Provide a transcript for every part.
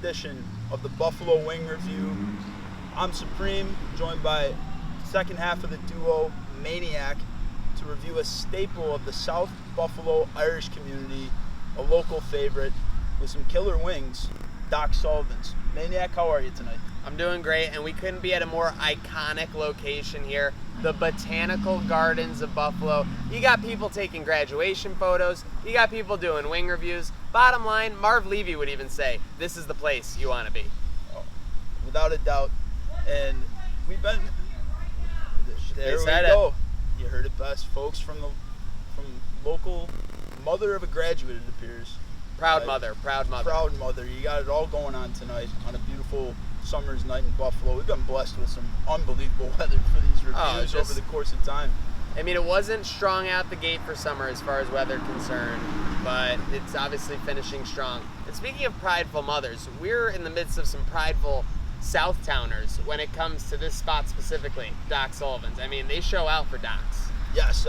edition of the Buffalo Wing Review. I'm Supreme, joined by second half of the duo, Maniac, to review a staple of the South Buffalo Irish community, a local favorite with some killer wings, Doc Sullivan's. Maniac, how are you tonight? I'm doing great, and we couldn't be at a more iconic location here, the Botanical Gardens of Buffalo. You got people taking graduation photos, you got people doing wing reviews. Bottom line, Marv Levy would even say, this is the place you want to be. Oh, without a doubt. And we've been, there we go. You heard it best, folks, from local mother of a graduate, it appears. Proud mother. Proud mother. You got it all going on tonight on a beautiful summer's night in Buffalo. We've been blessed with some unbelievable weather for these reviews over the course of time. I mean, it wasn't strong out the gate for summer as far as weather concerned, but it's obviously finishing strong. And speaking of prideful mothers, we're in the midst of some prideful Southtowners when it comes to this spot specifically, Doc Sullivan's. I mean, they show out for Doc's. Yes,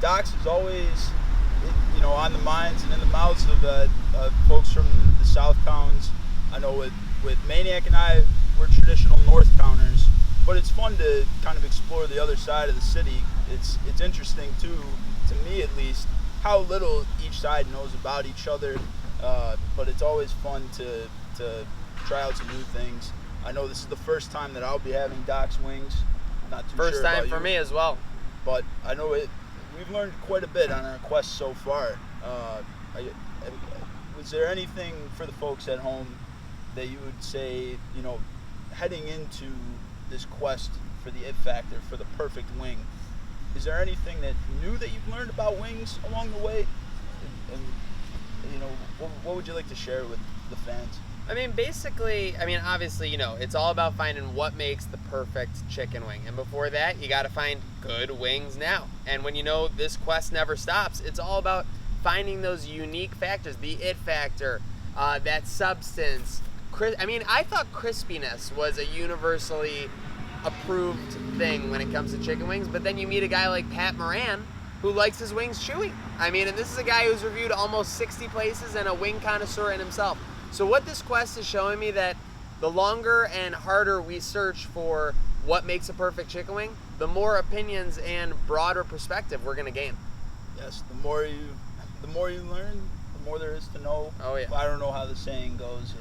Doc's is always, on the minds and in the mouths of folks from the South towns. I know with Maniac and I, we're traditional North towners, but it's fun to kind of explore the other side of the city. It's interesting too, to me at least, how little each side knows about each other. But it's always fun to try out some new things. I know this is the first time that I'll be having Doc's wings. Not too First sure time about for you, me as well. But I know we've learned quite a bit on our quest so far. Was there anything for the folks at home that you would say, heading into this quest for the it factor, for the perfect wing, is there anything that new that you've learned about wings along the way? And what would you like to share with the fans? I mean, obviously, it's all about finding what makes the perfect chicken wing. And before that, you got to find good wings now. And when this quest never stops, it's all about finding those unique factors, the it factor, that substance. I thought crispiness was a universally approved thing when it comes to chicken wings, but then you meet a guy like Pat Moran who likes his wings chewy. And this is a guy who's reviewed almost 60 places and a wing connoisseur in himself. So what this quest is showing me that the longer and harder we search for what makes a perfect chicken wing, the more opinions and broader perspective we're going to gain. Yes, the more you learn, the more there is to know. Oh yeah. I don't know how the saying goes.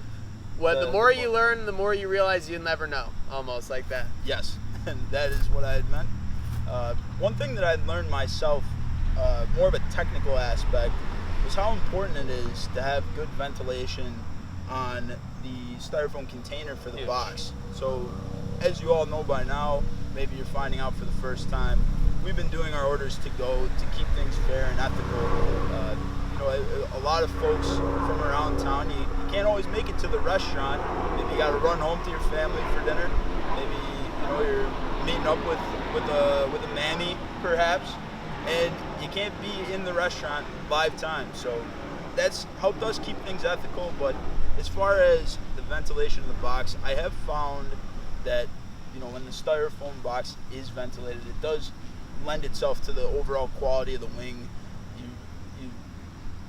The more you learn, the more you realize you'll never know. Almost like that. Yes, and that is what I had meant. One thing that I'd learned myself, more of a technical aspect, was how important it is to have good ventilation on the styrofoam container for the box. So, as you all know by now, maybe you're finding out for the first time, we've been doing our orders to go to keep things fair and ethical. A lot of folks from around town, you can't always make it to the restaurant. Maybe you got to run home to your family for dinner. Maybe you're meeting up with a mammy perhaps, and you can't be in the restaurant live time. So that's helped us keep things ethical. But as far as the ventilation of the box, I have found that when the styrofoam box is ventilated, it does lend itself to the overall quality of the wing. You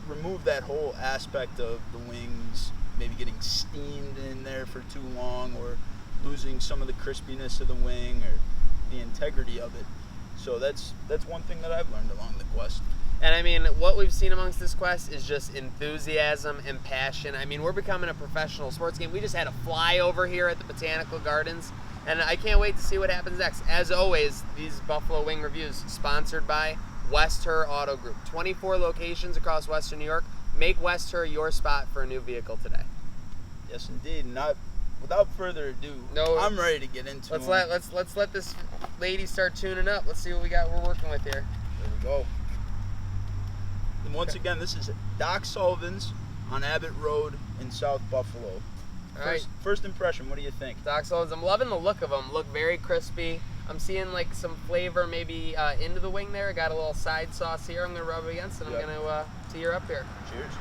remove that whole aspect of the wings maybe getting steamed in there for too long, or losing some of the crispiness of the wing or the integrity of it. So that's one thing that I've learned along the quest. And what we've seen amongst this quest is just enthusiasm and passion. We're becoming a professional sports game. We just had a flyover here at the Botanical Gardens, and I can't wait to see what happens next. As always, these Buffalo Wing Reviews sponsored by West Her Auto Group. 24 locations across Western New York. Make West Her your spot for a new vehicle today. Yes, indeed. Without further ado, I'm ready to get into it. Let's let this lady start tuning up. Let's see what we're working with here. There we go. And once again, this is Doc Sullivan's on Abbott Road in South Buffalo. First impression, what do you think? Doc Sullivan's, I'm loving the look of them. Look very crispy. I'm seeing some flavor maybe into the wing there. I got a little side sauce here I'm going to rub against, and I'm going to tee her up here. Cheers.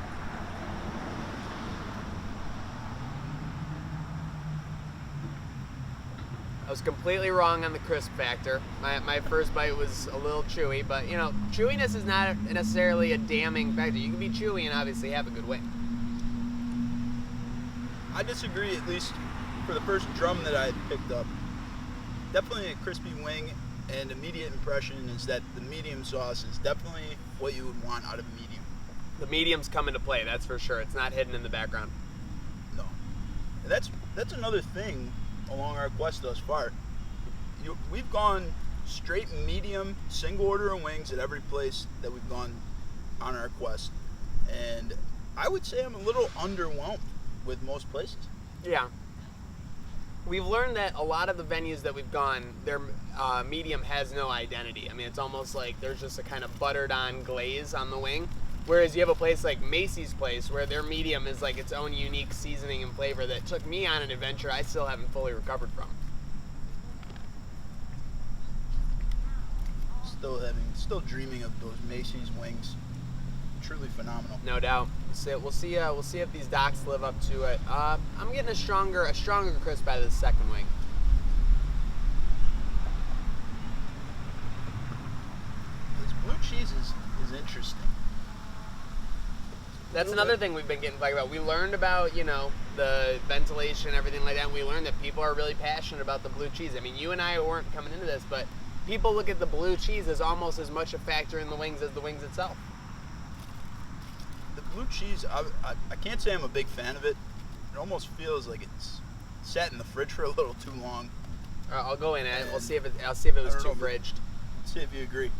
I was completely wrong on the crisp factor. My first bite was a little chewy, but chewiness is not necessarily a damning factor. You can be chewy and obviously have a good wing. I disagree, at least for the first drum that I picked up. Definitely a crispy wing, and immediate impression is that the medium sauce is definitely what you would want out of a medium. The mediums come into play, that's for sure. It's not hidden in the background. No. And that's another thing along our quest thus far. We've gone straight medium, single order of wings at every place that we've gone on our quest. And I would say I'm a little underwhelmed with most places. Yeah. We've learned that a lot of the venues that we've gone, their medium has no identity. I mean, it's almost like there's just a kind of buttered on glaze on the wing. Whereas you have a place like Macy's Place where their medium is like its own unique seasoning and flavor that took me on an adventure I still haven't fully recovered from. Still dreaming of those Macy's wings. Truly phenomenal. No doubt. We'll see if these docks live up to it. I'm getting a stronger crisp out of the second wing. This blue cheese is interesting. That's another thing we've been getting flagged about. We learned about, the ventilation and everything like that, and we learned that people are really passionate about the blue cheese. I mean, you and I weren't coming into this, but people look at the blue cheese as almost as much a factor in the wings as the wings itself. The blue cheese, I can't say I'm a big fan of it. It almost feels like it's sat in the fridge for a little too long. I'll go in and I'll see if it was too fridged. Let's see if you agree.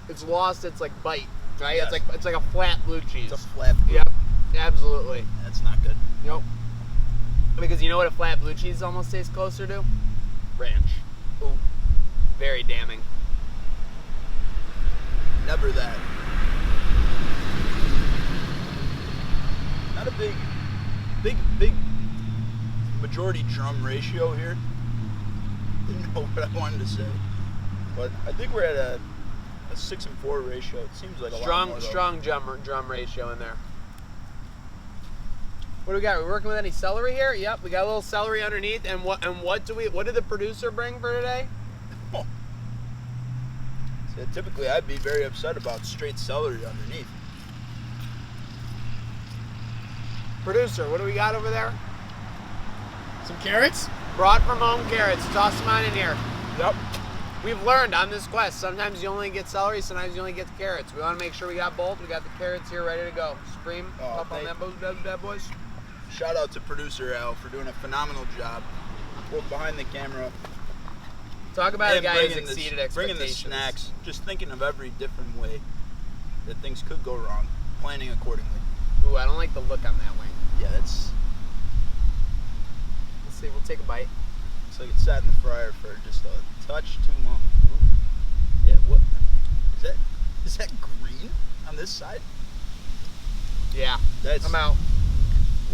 It's lost its bite, right? Yes. It's like a flat blue cheese. It's a flat blue. Yep, absolutely. That's not good. Nope. Because you know what a flat blue cheese almost tastes closer to? Ranch. Ooh. Very damning. Never that. Not a big majority drum ratio here. Didn't know what I wanted to say, but I think we're at a 6-4 ratio. It seems like a lot more, though. Strong drum ratio in there. What do we got? Are we working with any celery here? Yep, we got a little celery underneath. And what did the producer bring for today? Oh. So typically, I'd be very upset about straight celery underneath. Producer, what do we got over there? Some carrots? Brought from home carrots. Toss them on in here. Yep. We've learned on this quest, sometimes you only get celery, sometimes you only get the carrots. We want to make sure we got both. We got the carrots here ready to go. Supreme, up on that bad boys. Shout out to producer Al for doing a phenomenal job, both behind the camera. Talk about a guy who's bringing exceeded Bringing expectations. the snacks, just thinking of every different way that things could go wrong, planning accordingly. Ooh, I don't like the look on that wing. Yeah, that's. Let's see, we'll take a bite. Looks like it sat in the fryer for just a touch too long. Ooh. Yeah, what? Is that green on this side? Yeah, I'm out.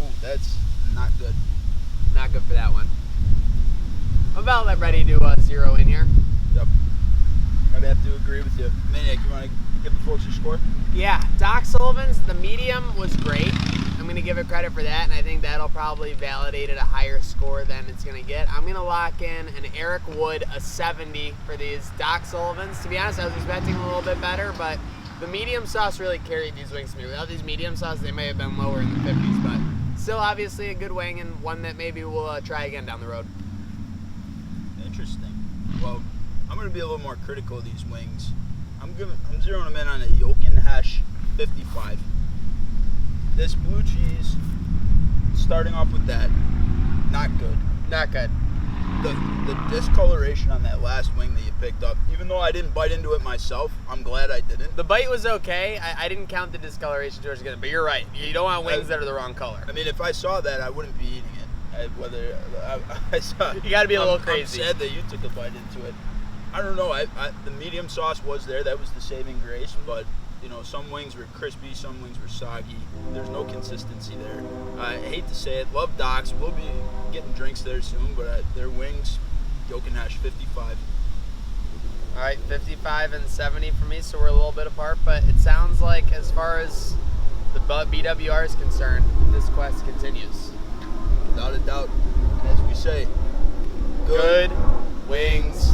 Ooh, that's not good. Not good for that one. I'm about ready to zero in here. Yep. I'd have to agree with you. Maniac, you want to give the folks your score? Yeah, Doc Sullivan's, the medium was great. I'm going to give it credit for that, and I think that'll probably validate it a higher score than it's going to get. I'm going to lock in an Eric Wood, a 70 for these Doc Sullivans. To be honest, I was expecting a little bit better, but the medium sauce really carried these wings to me. Without these medium sauce, they may have been lower in the 50s, but still obviously a good wing and one that maybe we'll try again down the road. Interesting. Well, I'm going to be a little more critical of these wings. I'm zeroing them in on a yolk and hash 55. This blue cheese, starting off with that, not good. Not good. The discoloration on that last wing that you picked up, even though I didn't bite into it myself, I'm glad I didn't. The bite was okay. I didn't count the discoloration towards it, but you're right. You don't want wings that are the wrong color. I mean, if I saw that, I wouldn't be eating it. I saw. You got to be a little crazy. I'm sad that you took a bite into it. I don't know. The medium sauce was there. That was the saving grace. But some wings were crispy, some wings were soggy. There's no consistency there. I hate to say it. Love Doc's. We'll be getting drinks there soon. But their wings, yolk and hash 55. All right, 55 and 70 for me. So we're a little bit apart. But it sounds like as far as the BWR is concerned, this quest continues. Without a doubt. As we say, good wings